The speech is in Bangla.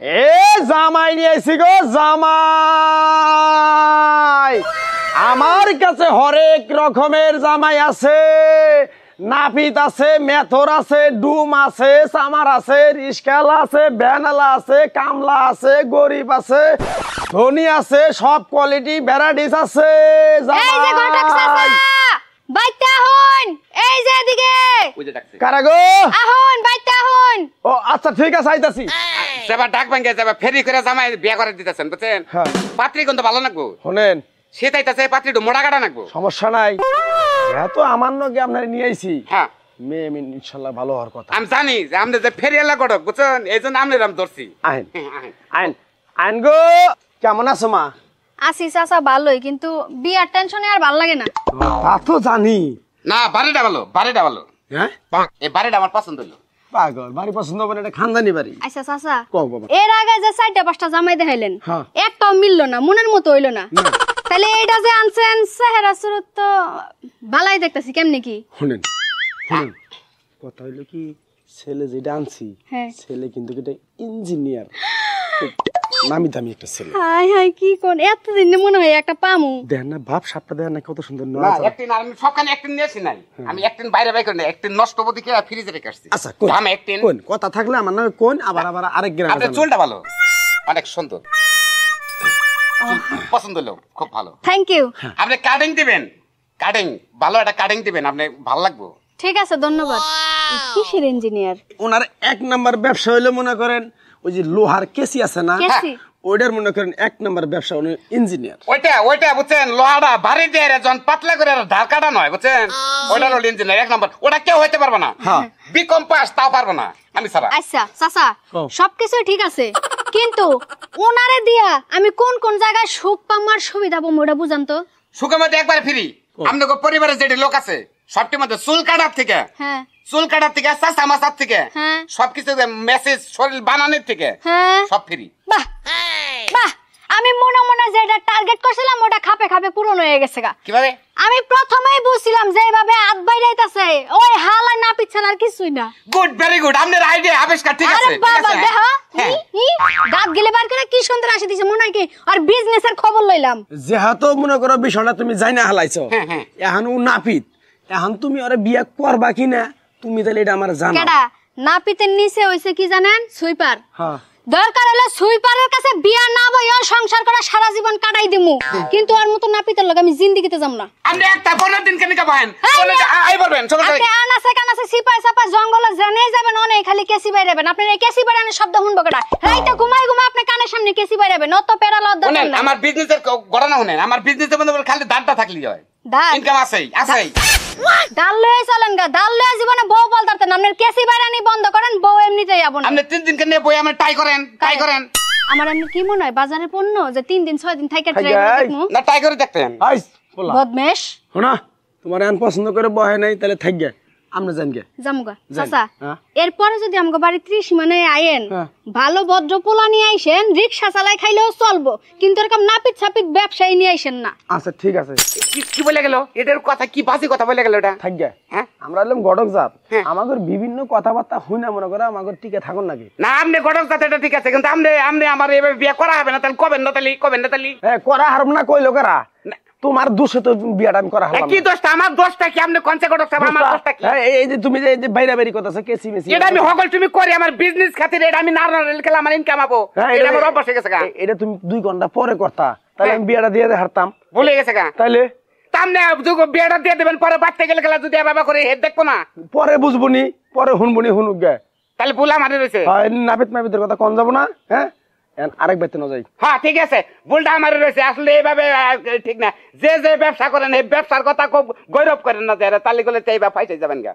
এ জামাই নিয়ে আইছি গো জামাই। আমার কাছে হরেক রকমের জামাই আছে, নাপিত আছে, মেথর আছে, ডুম আছে, সামার আছে, রিস্কালা আছে, ভ্যানালা আছে, কামলা আছে, গরিব আছে, ধনী আছে, সব কোয়ালিটি ভ্যারাইটিস আছে। এই যে ঘটক চাচা বাইতে আহুন, এই যে এদিকে ওই যে ডাকছে কারা গো? আহুন বাইতে আহুন। ও আচ্ছা ঠিক আছে আইতাছি। সেবা ডাক ভাঙ্গে যাবে ফেরি করে জামাই বিয়া করে দিতেছেন বুঝছেন? হ্যাঁ। পাত্রী কিন্তু ভালো নাকবো, শুনেন সে তাইতাছে পাত্রীটা মোড়া কাটা নাকবো। সমস্যা নাই, এত আমার নগে আপনার নিয়ে আইছি, হ্যাঁ মেয়ে ইনশাল্লাহ ভালো হওয়ার কথা। আমি জানি যে আপনি যে ফেরি এলা ঘটক বুঝছেন, এই জন্য আপনি রাম ধরছি। আইন আইন আইন গো, কেমন আছো মা? আসি চাচা ভালোই, কিন্তু বিয়ার টেনশনে আর ভাল লাগে না। তা তো জানি। না বাড়িটা ভালো, বাড়িটা ভালো, হ্যাঁ এই বাড়িটা আমার পছন্দ হইলো। পাগল, বাড়ি পছন্দ হবে না, এটা খানদানি বাড়ি। আচ্ছা চাচা, কও বাবা। এর আগে যে 4-5টা জামাই দেখাইলেন, হ্যাঁ। একটাও মিললো না, মনের মতো হইলো না। তাহলে এইটা যে আনছেন চেহারা সুরত তো ভালাই দেখতেছি, কেমনে কি? শুনেন শুনেন, কথা হইলো কি, ছেলে যেটা আনছি, হ্যাঁ। ছেলে কিন্তু এটা ইঞ্জিনিয়ার, নামি দামি একটা ছেলে। হাই হাই কি কোন, এতদিন মনে হয় একটা পামু। দেখেন না ভাব সাপটা, দেখেন না কত সুন্দর না নয়। একদিন আমি সবখানে একদিন নিয়েছি নাই, আমি একদিন বাইরে বাই করে নাই, একদিন নষ্ট বদি কে ফ্রিজে রেখে আসছি। আচ্ছা কোন আমি একদিন কোন কথা থাকলে আমার নামে কোন, আবার আবার আরেক গ্রামে আপনার যাবেন। চুলটা ভালো, অনেক সুন্দর, পছন্দ হলো, খুব ভালো। Thank you. আপনি কাটিং দিবেন, কাটিং ভালো একটা কাটিং দিবেন, আপনি ভালো লাগবো। ঠিক আছে, ধন্যবাদ। কিসের ইঞ্জিনিয়ার? ওনার এক নাম্বার ব্যবসা হইলো মনে করেন ওই যে লোহার কেসি আছে না, কেসি? ওইটার মনে করেন এক নাম্বার ব্যবসা, উনি ইঞ্জিনিয়ার। ওইটা বুঝছেন, লোহাটা ভারী দিয়ে যখন পাতলা করে ধার কাটা নয় বুঝছেন, ওইটা হলো ইঞ্জিনিয়ার এক নম্বর। ওটা কেউ হইতে পারবে না, হ্যাঁ। বিকম পাস তাও পারবো না আমি ছাড়া। আচ্ছা চাচা, ও। সবকিছু ঠিক আছে, কিন্তু ওনারে দিয়া আমি কোন কোন জায়গায় সুখ পামার সুবিধা পাবো ওটা বুঝান তো। সুখের মধ্যে একবার ফ্রি, আপনাদের পরিবারের যেটি লোক আছে সবটির মধ্যে চুল কাটার থেকে, হ্যাঁ চুল কাটার থেকে, চাচা মাচার থেকে, হ্যাঁ। সবকিছু মেসেজ শরীর বানানোর থেকে হ্যাঁ। সব ফ্রি। বাহ বাহ, আমি মনে মনে যেটা টার্গেট করছিলাম ওটা খাপে খাপে পূরণ হয়ে গেছে গা। কিভাবে? আমি প্রথমেই বুঝছিলাম যে এইভাবে হাত বাইরাইতাছে ওই হালা না পিছান আর কিছুই না। গুড, ভেরি গুড, আপনার আইডিয়া আবিষ্কার ঠিক আরে আছে, ঠিক বাবা আছে। দেখো, হ্যাঁ। দাঁত গিলে বার করে কি সুন্দর আসি দিছে, মনে হয় কি আর বিজনেসের খবর লইলাম। যেহেতু মনে করো বিষয়টা তুমি যাই না হালাইছো, হ্যাঁ, হ্যাঁ। এখন ও নাপিত, এখন তুমি ওরে বিয়ে করবা কিনা তুমি তাহলে এটা আমার জানো। কেডা নাপিতের নিচে হইছে কি জানেন? সুইপার। হ্যাঁ দরকার হলে সুইপারের কাছে বিয়া না বইয়া সংসার করা সারা জীবন কাটাই দিমু, কিন্তু আর মতো নাপিতের লগে আমি জিন্দেগিতে যাম না। আপনি একটা 15 দিন কেন কাবায়েন, এই না। আই বলবেন সকাল আপনি আনাসে কানাসে সিপাই সাপাই জঙ্গলে জেনেই যাবেন, অনেক খালি কেসি বাইরাবেন। আপনি এই কেসি বাইরানোর শব্দ শুনবো কেডা? রাইতে ঘুমাই ঘুমাই আপনি কানের সামনে কেসি বাইরাবেন, অত পেরা লদ্দা শুনেন, না। আমার বিজনেসের ঘটনা শুনেন, আমার বিজনেসের মধ্যে খালি দাঁড়টা থাকলেই হয়, দাঁত? ইনকাম আছেই আছেই। ডাল লয়ে চলেন গা, ডাল লয়ে জীবনে বউ বলতারতেন, আপনার কেসি বাইরানি বন্ধ করেন, বউ এমনিতেই আবো না। আপনি 3 দিন কেন বই আমরা ট্রাই করেন, ট্রাই করেন আমার এমনি কি মনে হয় বাজারে পণ্য যে 3 দিন 6 দিন থাইকা ট্রাই থাইকা, করে এই। দেখমু? না, ট্রাই করে দেখতেন। আইস বলা বদমেশ শোনা, তোমার এখন পছন্দ করে বহে নাই তাহলে থাকবে, আমরা জানগে। জামুগা যাই। চাচা, হ্যাঁ। এরপরে যদি আমাকে বাড়ি 30 মানে আইন, হ্যাঁ। ভালো ভদ্র পোলা নিয়ে আইসেন, রিক্সা চালাই খাইলেও চলবো, কিন্তু এরকম নাপিত ছাপিত ব্যবসায়ী নিয়ে আইসেন না। আচ্ছা ঠিক আছে, কি বলে গেল এটার কথা, কি বাজে কথা বলে গেল এটা। থাকবে। হ্যাঁ? আমরা এলাম ঘটক জাত, হ্যাঁ। আমাদের বিভিন্ন কথাবার্তা হই না মনে করে আমাদের টিকে থাকুন নাকি। না আপনি ঘটক সাথে এটা ঠিক আছে, কিন্তু আপনি আমার এভাবে বিয়ে করা হবে না, তাহলে কবেন না, তাহলে হ্যাঁ করা হারম না কই লোকেরা, তোমার দোষে তো বিয়াটা আমি করা হলাম কি দোষটা? আমার দোষটা কি? আপনি কনসে ঘটক সাহেব, আমার দোষটা কি? এই যে তুমি যে বাইরা বেরি কথা কেসি মেসি, এটা আমি হগল তুমি করি আমার বিজনেস খাতিরে, এটা আমি নারনারেল খেলা আমার ইনকাম পাবো, এটা আমার অভ্যাস হয়ে গেছে গা। এটা তুমি 2 ঘন্টা পরে করতা, তাহলে আমি বিয়াটা দিয়ে হারতাম। ভুলে গেছে গা। তাইলে সামনে বিয়েটা দিয়ে দেবেন, পরে বাচ্চা গেলে খেলা যদি বাবা করে হেড দেখবো না, পরে বুঝবনি, পরে শুনবনি, শুনুক গে। তাহলে ভুল আমার রয়েছে। হয় নাপিত মাপিতের কথা কন যাব না। হ্যাঁ আরেক বাইতে না যাই। হ্যাঁ ঠিক আছে, ভুলটা আমার রয়েছে, আসলে এইভাবে ঠিক না। যে ব্যবসা করেন এই ব্যবসার কথা খুব গৌরব করেন না, তাহলে গেলে এই ব্যবসায় যাবেন গা।